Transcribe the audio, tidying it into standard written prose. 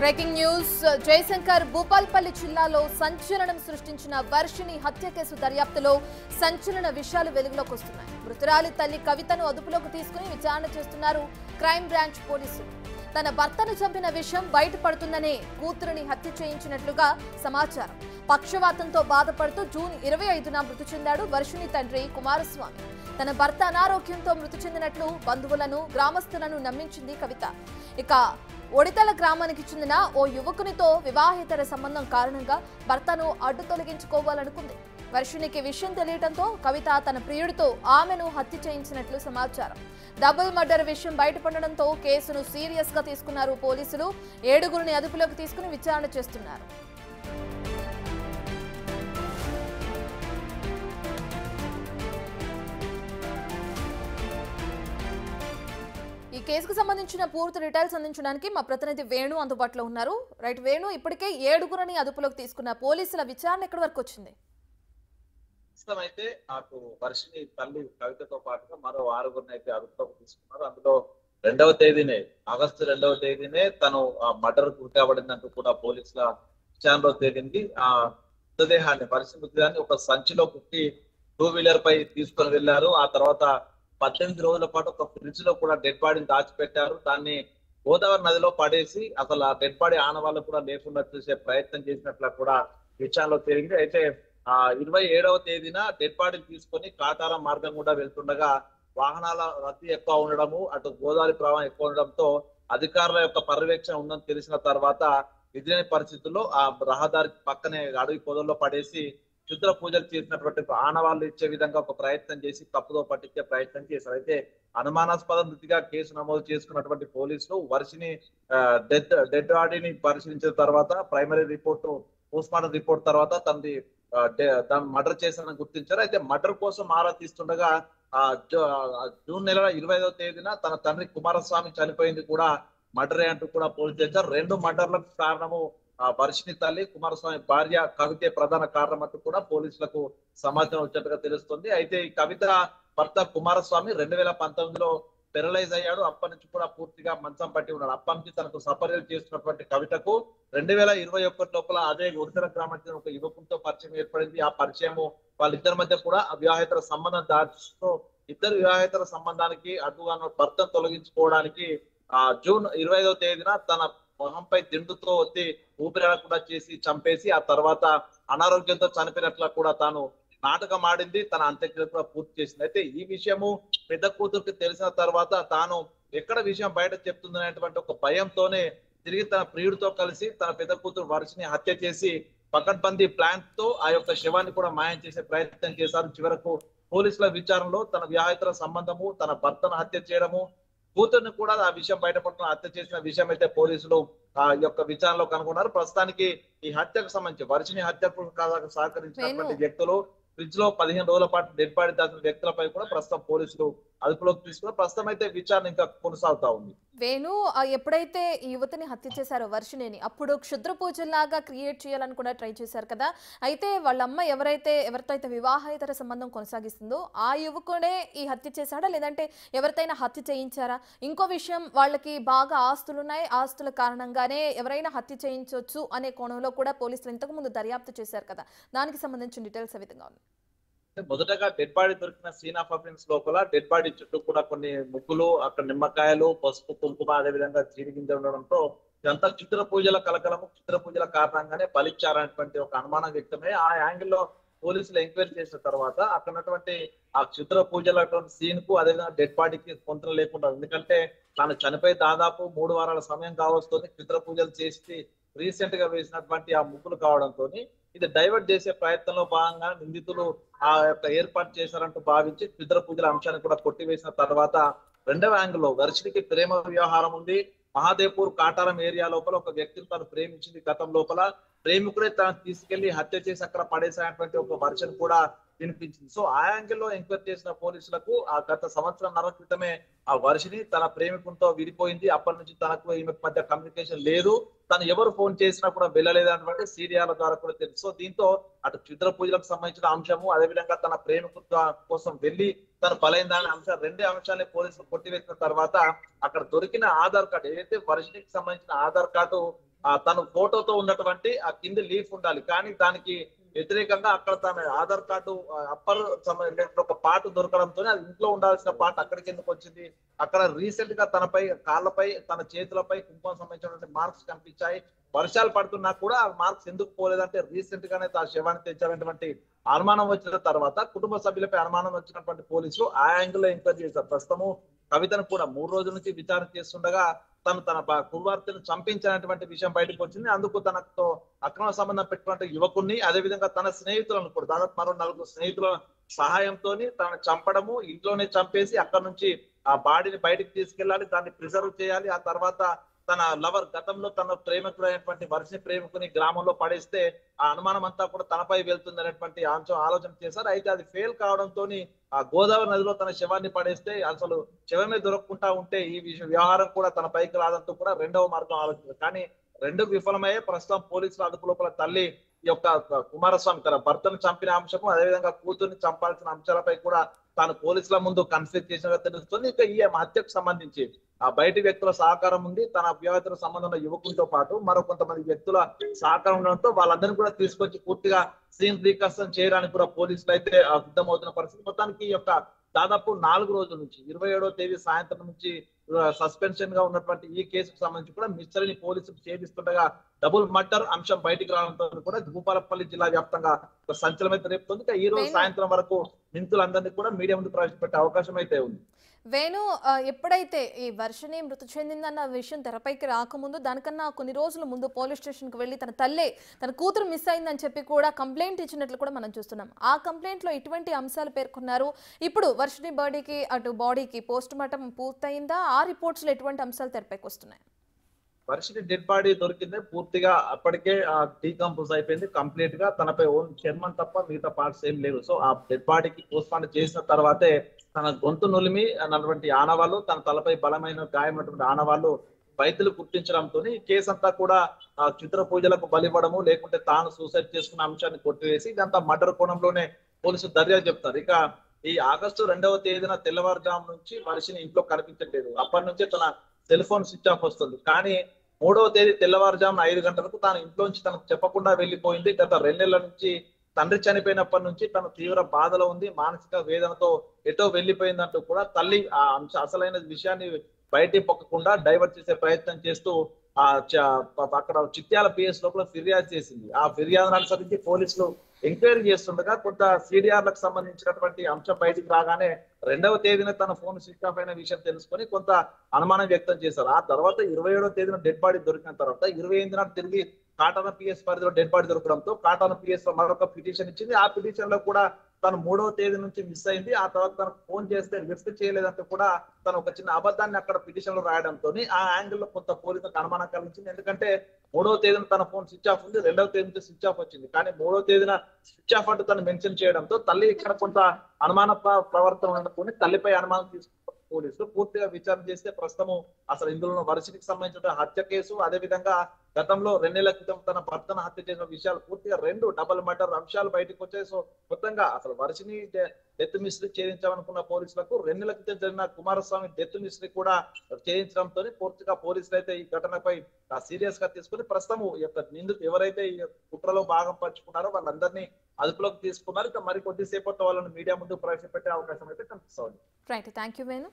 Breaking news Jayashankar Bhupalpally జిల్లాలో సంచలనం సృష్టించిన వర్షిణి హత్య కేసు దర్యాప్తులో సంచలన విషయాలు వెలుగులోకి వస్తున్నాయి. మృతురాలి తల్లి కవితను అదుపులోకి తీసుకుని విచారణ చేస్తున్నారు క్రైమ్ బ్రాంచ్ పోలీసులు. తన భర్తను చంపిన విషయం బయటపడుతుందనే కూతురిని హత్య చేయించినట్లుగా సమాచారం. పక్షవాతంతో బాధపడుతూ జూన్ 25న మృతి చెందాడు వర్షిణి తండ్రి కుమారస్వామి. తన భర్త అనారోగ్యంతో మృతి చెందినట్లు బంధువులను గ్రామస్తులను నమ్మించింది కవిత. ఇక ఒడితల గ్రామానికి చెందిన ఓ యువకునితో వివాహేతర సంబంధం కారణంగా భర్తను అడ్డు తొలగించుకోవాలనుకుంది. వర్షిణికి విషయం తెలియడంతో కవిత తన ప్రియుడితో ఆమెను హత్య చేయించినట్లు సమాచారం. డబుల్ మర్డర్ విషయం బయటపడడంతో కేసును సీరియస్ గా తీసుకున్నారు పోలీసులు. 7గురిని అదుపులోకి తీసుకుని విచారణ చేస్తున్నారు. ఈ కేసుకు సంబంధించిన పూర్తి డీటెయిల్స్ అందించడానికి మా ప్రతినిధి వేణు అందుబాటులో ఉన్నారు. రైట్ వేణు, ఇప్పటికే 7గురిని అదుపులోకి తీసుకున్న పోలీసుల విచారణ ఎక్కడి వరకు వచ్చింది? అయితే నాకు వర్షిణి తల్లి కవితతో పాటుగా మరో 6గురిని అయితే అదుపులోకి తీసుకున్నారు. అందులో ఆగస్టు 2వ తేదీనే తను మర్డర్ గురి కాబడిందంటూ కూడా పోలీసుల విచారణలో తేలింది. ఆ మృతదేహాన్ని మృతదేహాన్ని ఒక సంచిలో కుట్టి 2వీలర్ పై తీసుకొని వెళ్లారు. ఆ తర్వాత 18 రోజుల పాటు ఒక ఫ్రిడ్జ్ లో కూడా డెడ్ బాడీని దాచిపెట్టారు. దాన్ని గోదావరి నదిలో పడేసి అసలు ఆ డెడ్ బాడీ ఆనవాళ్ళు కూడా లేకుండా చూసే ప్రయత్నం చేసినట్లు కూడా విచారణలో తేలింది. అయితే 27వ తేదీన డెడ్ బాడీని తీసుకొని కాటారం మార్గం కూడా వెళ్తుండగా వాహనాల రద్దీ ఎక్కువ ఉండడము, అటు గోదావరి ప్రవాహం ఎక్కువ ఉండడంతో అధికారుల యొక్క పర్యవేక్షణ ఉందని తెలిసిన తర్వాత విధిలేని పరిస్థితుల్లో ఆ రహదారి పక్కనే అడవి పొదల్లో పడేసి క్షుద్ర పూజలు చేసినటువంటి ఆనవాళ్లు ఇచ్చే విధంగా ఒక ప్రయత్నం చేసి తప్పుదో పట్టించే ప్రయత్నం చేశారు. అయితే అనుమానాస్పద మృతిగా కేసు నమోదు చేసుకున్నటువంటి పోలీసులు వర్షిణి డెడ్ బాడీని పరిశీలించిన తర్వాత ప్రైమరీ రిపోర్టు పోస్ట్మార్టం రిపోర్ట్ తర్వాత తనది మర్డర్ చేశారని గుర్తించారు. అయితే మర్డర్ కోసం ఆరా తీస్తుండగా జూన్ నెల 25వ తేదీన తన తండ్రి కుమారస్వామి చనిపోయింది కూడా మర్డరే అంటూ కూడా పోలీసు చేశారు. 2 మర్డర్లకు కారణము వర్షిణి తల్లి, కుమారస్వామి భార్య కవితే ప్రధాన కారణం అంటూ కూడా పోలీసులకు సమాచారం వచ్చినట్టుగా తెలుస్తుంది. అయితే ఈ కవిత భర్త కుమారస్వామి 2019లో పెరలైజ్ అయ్యాడు. అప్పటి నుంచి కూడా పూర్తిగా మంచం పట్టి ఉన్నాడు. అప్పటి నుంచి తనకు సపర్యలు చేస్తున్నటువంటి కవితకు 2021 లోపల అదే ఒడితల గ్రామానికి ఒక యువకుడితో పరిచయం ఏర్పడింది. ఆ పరిచయము వాళ్ళిద్దరి మధ్య కూడా అవివాహేతర సంబంధం దాచుతూ ఇద్దరు వివాహేతర సంబంధానికి అడ్డుగా భర్తను తొలగించుకోవడానికి జూన్ 25వ తేదీన తన మొహంపై దిండుతో వచ్చి ఊపిరాడకుండా చేసి చంపేసి ఆ తర్వాత అనారోగ్యంతో చనిపోయినట్లు కూడా తాను నాటకం ఆడింది. తన అంత్యక్రియ కూడా పూర్తి చేసింది. అయితే ఈ విషయము పెద్ద కూతురికి తెలిసిన తర్వాత తాను ఎక్కడ విషయం బయట చెప్తుందనేటువంటి ఒక భయంతోనే తిరిగి తన ప్రియుడితో కలిసి తన పెద్ద కూతురు వర్షిని హత్య చేసి పకడ్బందీ ప్లాన్ తో ఆ యొక్క శవాన్ని కూడా మాయం చేసే ప్రయత్నం చేశారు. చివరకు పోలీసుల విచారణలో తన వివాహేతర సంబంధము, తన భర్తను హత్య చేయడము, కూతుర్ని కూడా ఆ విషయం బయటపడుతున్న హత్య చేసిన విషయం అయితే పోలీసులు ఆ యొక్క విచారణలో కనుగొన్నారు. ప్రస్తుతానికి ఈ హత్యకు సంబంధించి వర్షిణి హత్యకు సహకరించినటువంటి వ్యక్తులు, ఫ్రిడ్జ్ లో 15 రోజుల పాటు డెడ్ బాడీ దాచిన వ్యక్తులపై కూడా ప్రస్తుతం పోలీసులు అదుపులోకి తీసుకున్నారు. ప్రస్తుతం అయితే విచారణ ఇంకా కొనసాగుతా ఉంది. వేణు, ఎప్పుడైతే ఈ యువతిని హత్య చేశారో వర్షిణిని, అప్పుడు క్షుద్ర పూజలాగా క్రియేట్ చేయాలని కూడా ట్రై చేశారు కదా. అయితే వాళ్ళ అమ్మ ఎవరితో అయితే వివాహేతర సంబంధం కొనసాగిస్తుందో ఆ యువకుడే ఈ హత్య చేశాడా, లేదంటే ఎవరితైనా హత్య చేయించారా? ఇంకో విషయం, వాళ్ళకి బాగా ఆస్తులున్నాయి, ఆస్తుల కారణంగానే ఎవరైనా హత్య చేయించవచ్చు అనే కోణంలో కూడా పోలీసులు ఇంతకు ముందు దర్యాప్తు చేశారు కదా. దానికి సంబంధించిన డీటెయిల్స్ ఏ విధంగా ఉన్నాయి? మొదటగా డెడ్ బాడీ దొరికిన సీన్ ఆఫ్ అఫెన్స్ లోపల డెడ్ బాడీ చుట్టూ కూడా కొన్ని ముగ్గులు, అక్కడ నిమ్మకాయలు, పసుపు, కుంకుమ, అదే విధంగా జీడిగింజ ఉండడంతో ఇదంతా చిత్ర పూజల కలకలము, చిత్ర పూజల కారణంగానే బలిచ్చారనేటువంటి ఒక అనుమానం వ్యక్తమై ఆ యాంగిల్లో పోలీసులు ఎంక్వైరీ చేసిన తర్వాత అక్కడటువంటి ఆ చిత్ర పూజల సీన్ కు అదేవిధంగా డెడ్ బాడీకి పొంతన లేకుండా, ఎందుకంటే తాను చనిపోయి దాదాపు 3 వారాల సమయం కావస్తుంది. చిత్ర పూజలు చేసి రీసెంట్ గా వేసినటువంటి ఆ ముగ్గులు కావడంతో ఇది డైవర్ట్ చేసే ప్రయత్నంలో భాగంగా నిందితులు ఆ యొక్క ఏర్పాటు చేశారంటూ భావించి చిత్ర పూజల అంశాన్ని కూడా కొట్టివేసిన తర్వాత 2వ యాంగిల్లో వర్షినికి ప్రేమ వ్యవహారం ఉంది. మహాదేవ్పూర్ కాటారం ఏరియా లోపల ఒక వ్యక్తిని తను ప్రేమించింది. గతం లోపల ప్రేమికుడే తను తీసుకెళ్లి హత్య చేసి అక్కడ పడేసినటువంటి ఒక వర్షన్ కూడా వినిపించింది. సో ఆ యాంగిల్లో ఎంక్వైరీ చేసిన పోలీసులకు ఆ గత సంవత్సరంన్నర క్రితమే ఆ వర్షిని తన ప్రేమికునితో విడిపోయింది. అప్పటి నుంచి తనకు ఈమె మధ్య కమ్యూనికేషన్ లేదు, తను ఎవరు ఫోన్ చేసినా కూడా వెళ్ళలేదు అన్నటువంటి సీరియాల ద్వారా కూడా తెలుసు. సో దీంతో అటు చిత్ర పూజలకు సంబంధించిన అంశము, అదేవిధంగా తన ప్రేమికుల కోసం వెళ్లి తను బలైందాని అంశం, 2 అంశాలని పోలీసులు కొట్టివేసిన తర్వాత అక్కడ దొరికిన ఆధార్ కార్డు, ఏదైతే వర్షినికి సంబంధించిన ఆధార్ కార్డు తన ఫోటోతో ఉన్నటువంటి ఆ కింది లీఫ్ ఉండాలి. కానీ దానికి వ్యతిరేకంగా అక్కడ తన ఆధార్ కార్డు అప్పర్ ఒక పార్ట్ దొరకడంతో అది ఇంట్లో ఉండాల్సిన పార్ట్ అక్కడికి ఎందుకు వచ్చింది? అక్కడ రీసెంట్ గా తనపై కాళ్ళపై తన చేతులపై కుంకుమ సంబంధించినటువంటి మార్క్స్ కనిపించాయి. వర్షాలు పడుతున్నా కూడా ఆ మార్క్స్ ఎందుకు పోలేదంటే రీసెంట్ గానే ఆ శవాన్ని తెచ్చారనేటువంటి అనుమానం వచ్చిన తర్వాత కుటుంబ సభ్యులపై అనుమానం వచ్చినటువంటి పోలీసులు ఆ యాంగిల్ లో ఎంక్వైరీ చేశారు. ప్రస్తుతము కవితను కూడా 3 రోజుల నుంచి విచారణ చేస్తుండగా తన కుమార్తెను చంపించినటువంటి విషయం బయటకు వచ్చింది. అందుకు తనతో అక్రమ సంబంధం పెట్టుకున్న యువకుడిని అదేవిధంగా తన స్నేహితులను కూడా దాదాపు మరో 4 స్నేహితుల సహాయంతో తనను చంపడము, ఇంట్లోనే చంపేసి అక్కడ నుంచి ఆ బాడీని బయటకు తీసుకెళ్లాలి, దాన్ని ప్రిజర్వ్ చేయాలి. ఆ తర్వాత తన లవర్ గతంలో తన ప్రేమికుడైనటువంటి వర్షిని ప్రేమికుని గ్రామంలో పడేస్తే ఆ అనుమానం అంతా కూడా తనపై వెళ్తుంది అనేటువంటి ఆలోచన చేశారు. అయితే అది ఫెయిల్ కావడంతో ఆ గోదావరి నదిలో తన శవాన్ని పడేస్తే అసలు శవమే దొరకకుండా ఉంటే ఈ వ్యవహారం కూడా తన పైకి రాదంటూ కూడా రెండవ మార్గం ఆలోచించారు. కానీ రెండు విఫలమయ్యే ప్రస్తుతం పోలీసుల అదుపు లోపల తల్లి ఈ యొక్క కుమారస్వామి తన భర్తను చంపిన అంశము అదేవిధంగా కూతుర్ని చంపాల్సిన అంశాలపై కూడా తాను పోలీసుల ముందు కన్ఫ్యూజ్ చేసినట్టు తెలుస్తుంది. ఇక ఈ హత్యకు సంబంధించి ఆ బయటి వ్యక్తుల సహకారం ఉంది. తన అభ్యర్థుల సంబంధం ఉన్న యువకులతో పాటు మరో కొంతమంది వ్యక్తుల సహకారం ఉండడంతో వాళ్ళందరినీ కూడా తీసుకొచ్చి పూర్తిగా సీన్ రీకన్స్ట్రక్షన్ చేయడానికి కూడా పోలీసులు అయితే సిద్ధమవుతున్న పరిస్థితి. మొత్తానికి ఈ యొక్క దాదాపు 4 రోజుల నుంచి 27వ తేదీ సాయంత్రం నుంచి సస్పెన్షన్ గా ఉన్నటువంటి ఈ కేసుకు సంబంధించి కూడా మిస్టరీని పోలీసులు ఛేదిస్తుండగా డబుల్ మర్డర్ అంశం బయటికి రావడంతో కూడా భూపాలపల్లి జిల్లా వ్యాప్తంగా సంచలనం రేపుతుంది. ఈ రోజు సాయంత్రం వరకు నిందితులందరినీ కూడా మీడియా ముందు ప్రవేశపెట్టే అవకాశం అయితే ఉంది. వేణు, ఎప్పుడైతే ఈ వర్షిని మృతి చెందిందన్న విషయం తెరపైకి రాకముందు దానికన్నా కొన్ని రోజుల ముందు పోలీస్ స్టేషన్కి వెళ్ళి తన కూతురు మిస్ అయిందని చెప్పి కూడా కంప్లైంట్ ఇచ్చినట్లు కూడా మనం చూస్తున్నాం. ఆ కంప్లైంట్లో ఇటువంటి అంశాలు పేర్కొన్నారు. ఇప్పుడు వర్షిని బాడీకి పోస్ట్ మార్టం పూర్తయిందా? ఆ రిపోర్ట్స్ లో ఎటువంటి అంశాలు తెరపైకి వస్తున్నాయి? వర్షిని డెడ్ బాడీ దొరికింది. పూర్తిగా అప్పటికే డీకంపోజ్ అయిపోయింది కంప్లీట్ గా. తనపై ఓన్ చర్మం తప్ప మిగతా పార్ట్స్ ఏం లేవు. సో ఆ డెడ్ బాడీకి పోస్ట్ మార్టం చేసిన తర్వాతే తన గొంతు నులిమి అన్నటువంటి ఆనవాళ్ళు, తన తలపై బలమైన గాయమైనటువంటి ఆనవాళ్ళు వైద్యులు గుర్తించడంతో ఈ కేసు అంతా కూడా చిత్ర పూజలకు బలివ్వడము లేకుంటే తాను సూసైడ్ చేసుకున్న అంశాన్ని కొట్టివేసి ఇదంతా మర్డర్ కోణంలోనే పోలీసులు దర్యాప్తు చెప్తారు. ఇక ఈ ఆగస్టు 2వ తేదీన తెల్లవారుజాము నుంచి వర్షిని ఇంట్లో కనిపించట్లేదు. అప్పటి నుంచే తన సెల్ ఫోన్ స్విచ్ ఆఫ్ వస్తుంది. కానీ 3వ తేదీ తెల్లవారుజామున 5 గంటలకు తాను ఇంట్లో నుంచి తనకు చెప్పకుండా వెళ్లిపోయింది. గత 2 నెలల నుంచి తండ్రి చనిపోయినప్పటి నుంచి తను తీవ్ర బాధలో ఉంది, మానసిక వేదనతో ఎటో వెళ్లిపోయిందంటూ కూడా తల్లి ఆ అసలైన విషయాన్ని బయటికి పొక్కకుండా డైవర్ట్ చేసే ప్రయత్నం చేస్తూ అక్కడ చిట్యాల పిఎస్ లోపల ఫిర్యాదు చేసింది. ఆ ఫిర్యాదును అనుసరించి పోలీసులు ఎంక్వైరీ చేస్తుండగా కొంత సిడిఆర్లకు సంబంధించినటువంటి అంశం బయటికి రాగానే 2వ తేదీన తన ఫోన్ స్విచ్ ఆఫ్ అయిన విషయం తెలుసుకొని కొంత అనుమానం వ్యక్తం చేశారు. ఆ తర్వాత 27వ తేదీన డెడ్ బాడీ దొరికిన తర్వాత 28న నాడు తిరిగి కాటాన పిఎస్ పరిధిలో డెడ్ బాడీ దొరకడంతో కాటాన పిఎస్ లో మరొక పిటిషన్ ఇచ్చింది. ఆ పిటిషన్ లో కూడా తను 3వ తేదీ నుంచి మిస్ అయింది. ఆ తర్వాత తనకు ఫోన్ చేస్తే లిఫ్ట్ చేయలేదంటే కూడా తను ఒక చిన్న అబద్ధాన్ని అక్కడ పిటిషన్ లో రాయడంతో ఆ యాంగిల్ లో కొంత పోలీసులకు అనుమానం కలిగించింది. ఎందుకంటే 3వ తేదీన తన ఫోన్ స్విచ్ ఆఫ్ ఉంది, 2వ తేదీ నుంచి స్విచ్ ఆఫ్ వచ్చింది. కానీ 3వ తేదీన స్విచ్ ఆఫ్ అంటూ తను మెన్షన్ చేయడంతో తల్లి ఇక్కడ కొంత అనుమాన ప్రవర్తన అనుకుని తల్లిపై అనుమానం తీసుకున్న పోలీసులు పూర్తిగా విచారణ చేస్తే ప్రస్తుతం అసలు ఇందులో వర్షినికి సంబంధించిన హత్య కేసు అదేవిధంగా గతంలో 2 నెలల క్రితం తన భర్తను హత్య చేసిన విషయాలు పూర్తిగా 2 డబుల్ మర్డర్ అంశాలు బయటకు వచ్చాయి. సో మొత్తంగా అసలు వర్షిని డెత్ మిస్టరీ ఛేదించాలనుకున్న పోలీసులకు 2 నెలల క్రితం జరిగిన కుమారస్వామి డెత్ మిస్టరీ కూడా ఛేదించడంతో పూర్తిగా పోలీసులు అయితే ఈ ఘటనపై సీరియస్ గా తీసుకుని ప్రస్తుతం నిందితులు ఎవరైతే ఈ కుట్రలో భాగం పంచుకున్నారో వాళ్ళందరినీ అదుపులోకి తీసుకున్నారు. ఇక మరి కొద్దిసేపట్లో వాళ్ళని మీడియా ముందు ప్రవేశపెట్టే అవకాశం అయితే కనిపిస్తుంది. Right, thank you Venu.